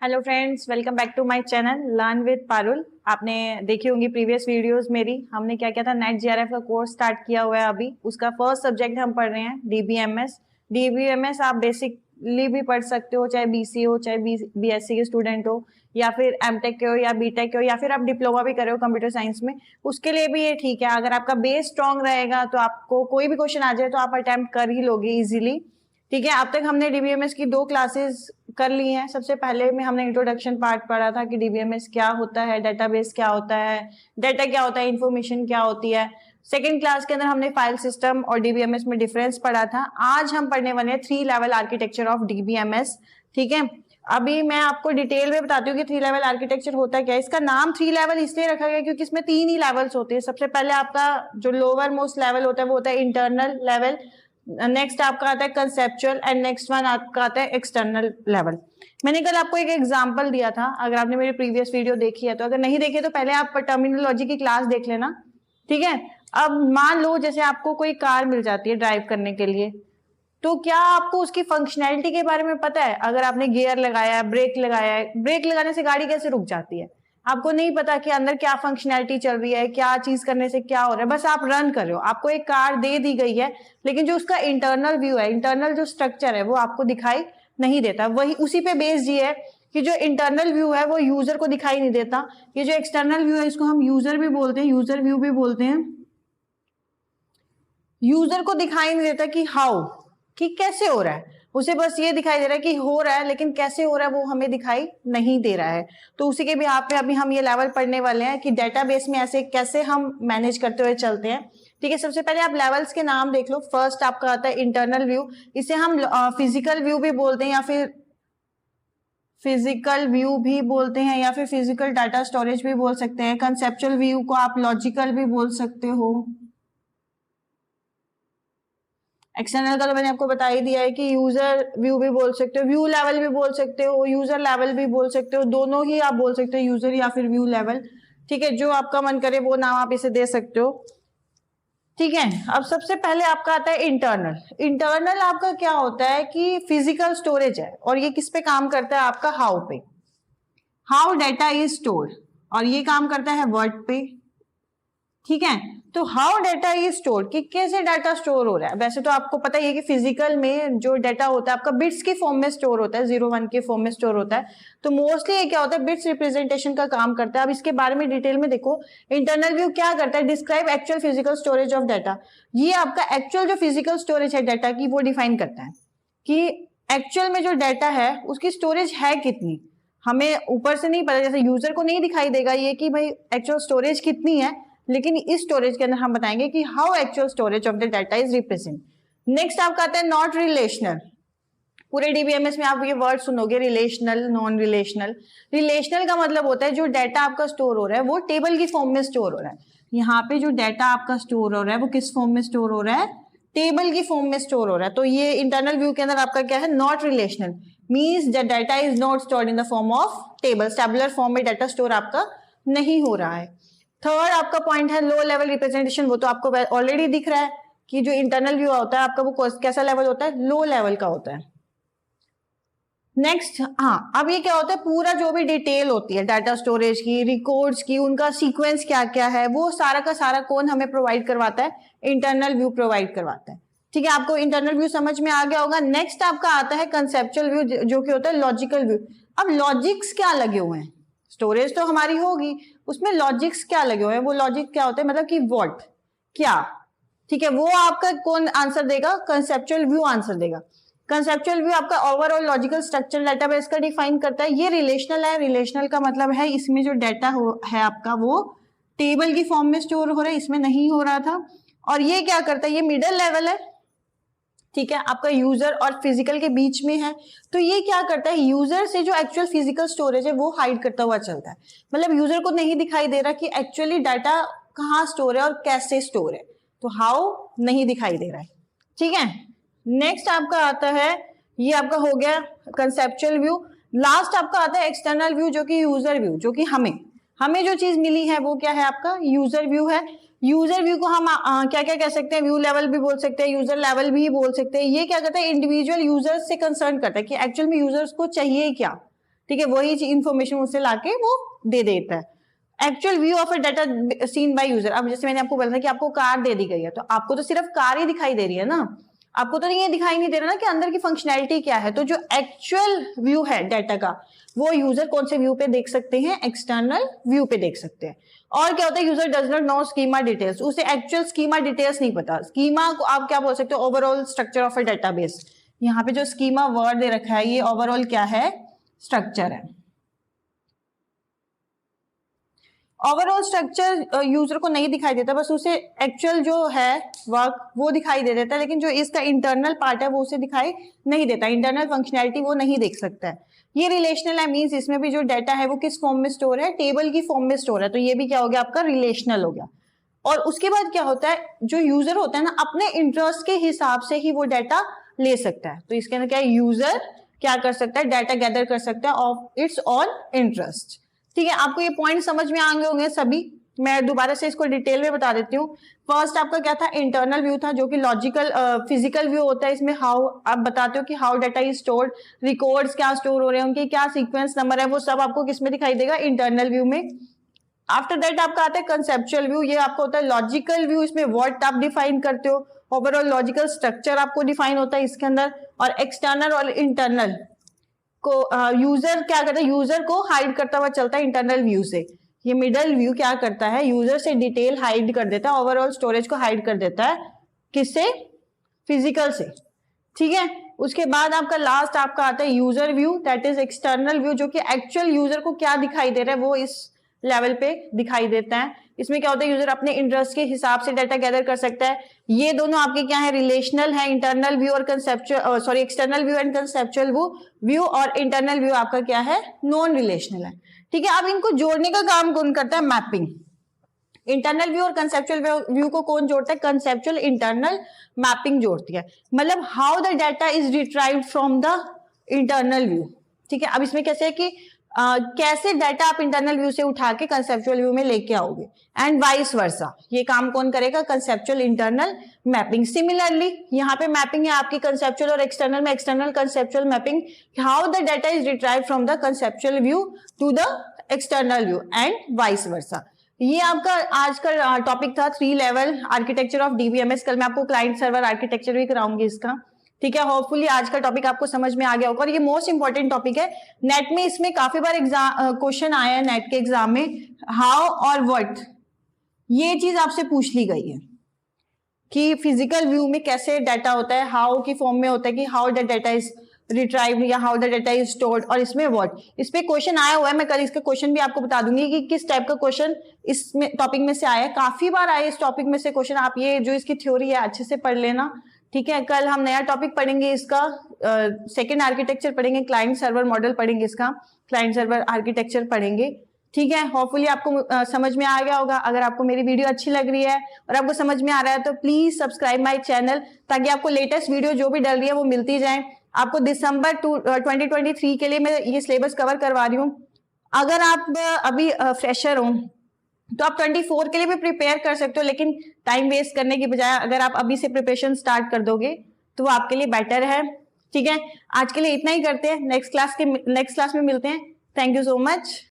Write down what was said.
Hello friends, welcome back to my channel learn with Parul. आपने देखी होंगी प्रीवियस वीडियोस मेरी। हमने क्या किया था, नेट जीआरएफ का कोर्स स्टार्ट किया हुआ है अभी। उसका फर्स्ट सब्जेक्ट हम पढ़ रहे हैं डीबीएमएस। डीबीएमएस आप बेसिकली भी पढ़ सकते हो, चाहे बीसी हो, चाहे बीएससी के स्टूडेंट हो, या फिर एमटेक के हो, या बीटेक के हो, या फिर आप डिप्लोमा भी कर रहे हो कंप्यूटर साइंस में, उसके लिए भी ये ठीक है। अगर आपका बेस स्ट्रांग रहेगा तो आपको कोई भी क्वेश्चन आ जाए तो आप अटेम्प्ट कर ही लोगे इजीली। ठीक है, अब तक हमने डीबीएमएस की 2 क्लासेस कर ली हैं। सबसे पहले में हमने इंट्रोडक्शन पार्ट पढ़ा था कि डीबीएमएस क्या होता है, डेटाबेस क्या होता है, डाटा क्या होता है, इंफॉर्मेशन क्या होती है। सेकंड क्लास के अंदर हमने फाइल सिस्टम और डीबीएमएस में डिफरेंस पढ़ा था। आज हम पढ़ने वाले हैं 3 लेवल आर्किटेक्चर ऑफ डीबीएमएस। ठीक है, अभी मैं आपको डिटेल में बताती हूँ कि 3 लेवल आर्किटेक्चर होता क्या है। इसका नाम 3 लेवल इसलिए रखा गया क्योंकि इसमें 3 ही लेवल्स होते हैं। सबसे पहले आपका जो लोअर मोस्ट लेवल होता है वो होता है इंटरनल लेवल, नेक्स्ट आपका आता है कंसेप्चुअल, एंड नेक्स्ट वन आपका आता है एक्सटर्नल लेवल। मैंने कल आपको एक एग्जांपल दिया था, अगर आपने मेरी प्रीवियस वीडियो देखी है तो। अगर नहीं देखी है तो पहले आप टर्मिनोलॉजी की क्लास देख लेना। ठीक है, अब मान लो जैसे आपको कोई कार मिल जाती है ड्राइव करने के लिए, तो क्या आपको उसकी फंक्शनैलिटी के बारे में पता है? अगर आपने गियर लगाया है, ब्रेक लगाया है, ब्रेक लगाने से गाड़ी कैसे रुक जाती है? आपको नहीं पता कि अंदर क्या फंक्शनैलिटी चल रही है, क्या चीज करने से क्या हो रहा है, बस आप रन कर रहे हो। आपको एक कार दे दी गई है, लेकिन जो उसका इंटरनल व्यू है, इंटरनल जो स्ट्रक्चर है, वो आपको दिखाई नहीं देता। वही उसी पे बेस्ड ये है कि जो इंटरनल व्यू है वो यूजर को दिखाई नहीं देता। ये जो एक्सटर्नल व्यू है इसको हम यूजर भी बोलते हैं, यूजर व्यू भी बोलते हैं। यूजर को दिखाई नहीं देता कि हाउ, कि कैसे हो रहा है। उसे बस ये दिखाई दे रहा है कि हो रहा है, लेकिन कैसे हो रहा है वो हमें दिखाई नहीं दे रहा है। तो उसी के बिहाफ पे अभी हम ये लेवल पढ़ने वाले हैं कि डेटाबेस में ऐसे कैसे हम मैनेज करते हुए चलते हैं। ठीक है, सबसे पहले आप लेवल्स के नाम देख लो। फर्स्ट आपका आता है इंटरनल व्यू। इसे हम फिजिकल व्यू भी बोलते हैं, या फिर फिजिकल व्यू भी बोलते हैं, या फिर फिजिकल डाटा स्टोरेज भी बोल सकते हैं। कंसेप्चुअल व्यू को आप लॉजिकल भी बोल सकते हो। एक्सटर्नल का तो मैंने आपको बता ही दिया है कि यूजर व्यू भी बोल सकते हो, व्यू लेवल भी बोल सकते हो, यूजर लेवल भी बोल सकते हो। दोनों ही आप बोल सकते हो, यूजर या फिर व्यू लेवल। ठीक है, जो आपका मन करे वो नाम आप इसे दे सकते हो। ठीक है, अब सबसे पहले आपका आता है इंटरनल। इंटरनल आपका क्या होता है कि फिजिकल स्टोरेज है, और ये किस पे काम करता है? आपका हाउ पे, हाउ डेटा इज स्टोर्ड, और ये काम करता है वर्ड पे। ठीक है, तो हाउ डेटा इज स्टोर्ड, कि कैसे डाटा स्टोर हो रहा है। वैसे तो आपको पता ही है कि फिजिकल में जो डाटा होता है आपका बिट्स की फॉर्म में स्टोर होता है, 0 1 के फॉर्म में स्टोर होता है। तो मोस्टली ये क्या होता है, बिट्स रिप्रेजेंटेशन का काम करता है। अब इसके बारे में डिटेल में देखो। इंटरनल व्यू क्या करता है, describe actual physical storage of data. ये आपका एक्चुअल जो फिजिकल स्टोरेज है डाटा की वो डिफाइन करता है कि एक्चुअल में जो डाटा है उसकी स्टोरेज है कितनी। हमें ऊपर से नहीं पता, जैसे यूजर को नहीं दिखाई देगा ये कि भाई एक्चुअल स्टोरेज कितनी है, लेकिन इस स्टोरेज के अंदर हम बताएंगे कि how actual storage of the data is represent. Next आपका आता है नॉट रिलेशनल। पूरे डीबीएमएस में आप ये वर्ड सुनोगे, रिलेशनल, नॉन रिलेशनल। रिलेशनल का मतलब होता है जो डाटा आपका स्टोर हो रहा है वो टेबल की फॉर्म में स्टोर हो रहा है। यहाँ पे जो डाटा आपका स्टोर हो रहा है वो किस फॉर्म में स्टोर हो रहा है? टेबल की फॉर्म में स्टोर हो रहा है। तो ये इंटरनल व्यू के अंदर आपका क्या है, not relational, means the data is not stored in the form of table. Tabular form में डाटा स्टोर आपका नहीं हो रहा है। थर्ड आपका पॉइंट है लो लेवल रिप्रेजेंटेशन। वो तो आपको ऑलरेडी दिख रहा है कि जो इंटरनल व्यू होता है आपका वो कैसा लेवल होता है, लो लेवल का होता है। नेक्स्ट, हाँ, अब ये क्या होता है, पूरा जो भी डिटेल होती है डाटा स्टोरेज की, रिकॉर्ड्स की, उनका सीक्वेंस क्या क्या है, वो सारा का सारा कौन हमें प्रोवाइड करवाता है? इंटरनल व्यू प्रोवाइड करवाता है। ठीक है, आपको इंटरनल व्यू समझ में आ गया होगा। नेक्स्ट आपका आता है कंसेप्चुअल व्यू, जो कि होता है लॉजिकल व्यू। अब लॉजिक्स क्या लगे हुए हैं? स्टोरेज तो हमारी होगी, उसमें लॉजिक्स क्या लगे हुए हैं? वो लॉजिक क्या होते हैं, मतलब कि व्हाट, क्या। ठीक है, वो आपका कौन आंसर देगा? कंसेप्चुअल व्यू आंसर देगा। कंसेप्चुअल व्यू आपका ओवरऑल लॉजिकल स्ट्रक्चर डाटाबेस का डिफाइन करता है। ये रिलेशनल है। रिलेशनल का मतलब है इसमें जो डाटा है आपका वो टेबल की फॉर्म में स्टोर हो रहा है, इसमें नहीं हो रहा था। और ये क्या करता है, ये मिडल लेवल है। ठीक है, आपका यूजर और फिजिकल के बीच में है। तो ये क्या करता है, यूजर से जो एक्चुअल फिजिकल स्टोरेज है वो हाइड करता हुआ चलता है। मतलब यूजर को नहीं दिखाई दे रहा कि एक्चुअली डाटा कहाँ स्टोर है और कैसे स्टोर है। तो हाउ नहीं दिखाई दे रहा है। ठीक है, नेक्स्ट आपका आता है, ये आपका हो गया कंसेप्चुअल व्यू। लास्ट आपका आता है एक्सटर्नल व्यू, जो कि यूजर व्यू, जो कि हमें जो चीज मिली है वो क्या है, आपका यूजर व्यू है। यूजर व्यू को हम क्या क्या कह सकते हैं, व्यू लेवल भी बोल सकते हैं, यूजर लेवल भी बोल सकते हैं। ये क्या करता है, इंडिविजुअल यूजर्स से कंसर्न करता है कि एक्चुअल में यूजर्स को चाहिए क्या, ठीक है, वही इंफॉर्मेशन उससे लाके वो दे देता है। Actual view of a data seen by user, अब जैसे मैंने आपको बोला था कि आपको कार दे दी गई है, तो आपको तो सिर्फ कार ही दिखाई दे रही है ना, आपको तो ये दिखाई नहीं दे रहा ना कि अंदर की फंक्शनैलिटी क्या है। तो जो एक्चुअल व्यू है डाटा का, वो यूजर कौन से व्यू पे देख सकते हैं, एक्सटर्नल व्यू पे देख सकते हैं। और क्या होता है, user does not know schema details, उसे एक्चुअल स्कीमा डिटेल्स नहीं पता। स्कीमा को आप क्या बोल सकते हो, overall structure of a database. यहाँ पे जो स्कीमा वर्ड दे रखा है, ये ओवरऑल क्या है, स्ट्रक्चर है। ओवरऑल स्ट्रक्चर यूजर को नहीं दिखाई देता, बस उसे एक्चुअल जो है वर्क वो दिखाई दे देता है, लेकिन जो इसका इंटरनल पार्ट है वो उसे दिखाई नहीं देता, इंटरनल फंक्शनैलिटी वो नहीं देख सकता है। ये रिलेशनल है, मींस इसमें भी जो डाटा है वो किस फॉर्म में स्टोर है, टेबल की फॉर्म में स्टोर है, तो ये भी क्या हो गया आपका, रिलेशनल हो गया। और उसके बाद क्या होता है, जो यूजर होता है ना, अपने इंटरेस्ट के हिसाब से ही वो डाटा ले सकता है। तो इसके अंदर क्या है, यूजर क्या कर सकता है, डाटा गैदर कर सकता है ऑफ इट्स ऑन इंटरेस्ट। ठीक है, आपको ये पॉइंट समझ में आ गए होंगे सभी, मैं दोबारा से इसको डिटेल में बता देती हूँ। फर्स्ट आपका क्या था, इंटरनल व्यू था, जो कि लॉजिकल फिजिकल व्यू होता है। इसमें हाउ आप बताते हो कि how data is stored, records क्या स्टोर हो रहे हैं, उनके क्या सीक्वेंस नंबर है, वो सब आपको किसमें दिखाई देगा, इंटरनल व्यू में। आफ्टर दैट आपका आता है कंसेप्चुअल व्यू, ये आपका होता है लॉजिकल व्यू, इसमें व्हाट आप डिफाइन करते हो, ओवरऑल लॉजिकल स्ट्रक्चर आपको डिफाइन होता है इसके अंदर। और एक्सटर्नल और इंटरनल को यूजर क्या करता है, यूजर को हाइड करता हुआ चलता है इंटरनल व्यू से। ये मिडल व्यू क्या करता है, यूजर से डिटेल हाइड कर देता है, ओवरऑल स्टोरेज को हाइड कर देता है, किससे, फिजिकल से। ठीक है, उसके बाद आपका लास्ट आपका आता है user view, that is external view, जो कि एक्चुअल यूजर को क्या दिखाई दे रहा है वो इस लेवल पे दिखाई देता है। इसमें क्या होता है, यूजर अपने इंटरेस्ट के हिसाब से डाटा गैदर कर सकता है। ये दोनों आपके क्या है, रिलेशनल है, इंटरनल व्यू और conceptual, sorry external view and conceptual view, और इंटरनल व्यू आपका क्या है, नॉन रिलेशनल है। ठीक है, अब इनको जोड़ने का काम कौन करता है, मैपिंग। इंटरनल व्यू और कंसेप्चुअल व्यू को कौन जोड़ता है, कंसेप्चुअल इंटरनल मैपिंग जोड़ती है, मतलब how the data is retrieved from the internal view. ठीक है, अब इसमें कैसे है कि कैसे डाटा आप इंटरनल व्यू से उठा के कंसेप्चुअल व्यू में लेके आओगे, एंड वाइस वर्सा। ये काम कौन करेगा, कंसेप्चुअल इंटरनल मैपिंग। सिमिलरली यहाँ पे मैपिंग है आपकी कंसेप्चुअल और एक्सटर्नल में, external conceptual mapping, how the data is retrieved from the conceptual view to the external view and vice versa. ये आपका आज का टॉपिक था 3 लेवल आर्किटेक्चर ऑफ डीबीएमएस। कल मैं आपको क्लाइंट सर्वर आर्किटेक्चर भी कराऊंगी इसका। ठीक है, होपफुली आज का टॉपिक आपको समझ में आ गया होगा, और ये मोस्ट इंपॉर्टेंट टॉपिक है। नेट में इसमें काफी बार एग्जाम क्वेश्चन आया है नेट के एग्जाम में, हाउ और व्हाट, ये चीज आपसे पूछ ली गई है कि फिजिकल व्यू में कैसे डाटा होता है, हाउ की फॉर्म में होता है कि हाउ द डाटा इज रिट्राइव्ड या how the data is stored, और इसमें व्हाट, इस पे क्वेश्चन आया हुआ है। मैं कल इसका क्वेश्चन भी आपको बता दूंगी कि किस टाइप का क्वेश्चन इसमें टॉपिक में से आया है। काफी बार आए इस टॉपिक में से क्वेश्चन, आप ये जो इसकी थ्योरी है अच्छे से पढ़ लेना। ठीक है, कल हम नया टॉपिक पढ़ेंगे इसका, सेकंड आर्किटेक्चर पढ़ेंगे, क्लाइंट सर्वर मॉडल पढ़ेंगे, इसका क्लाइंट सर्वर आर्किटेक्चर पढ़ेंगे। ठीक है, होपफुली आपको समझ में आ गया होगा। अगर आपको मेरी वीडियो अच्छी लग रही है और आपको समझ में आ रहा है तो प्लीज सब्सक्राइब माय चैनल, ताकि आपको लेटेस्ट वीडियो जो भी डल रही है वो मिलती जाए। आपको दिसंबर 2023 के लिए मैं ये सिलेबस कवर करवा रही हूँ। अगर आप अभी फ्रेशर हो तो आप 24 के लिए भी प्रिपेयर कर सकते हो, लेकिन टाइम वेस्ट करने की बजाय अगर आप अभी से प्रिपरेशन स्टार्ट कर दोगे तो वो आपके लिए बेटर है। ठीक है, आज के लिए इतना ही करते हैं, नेक्स्ट क्लास में मिलते हैं। Thank you so much.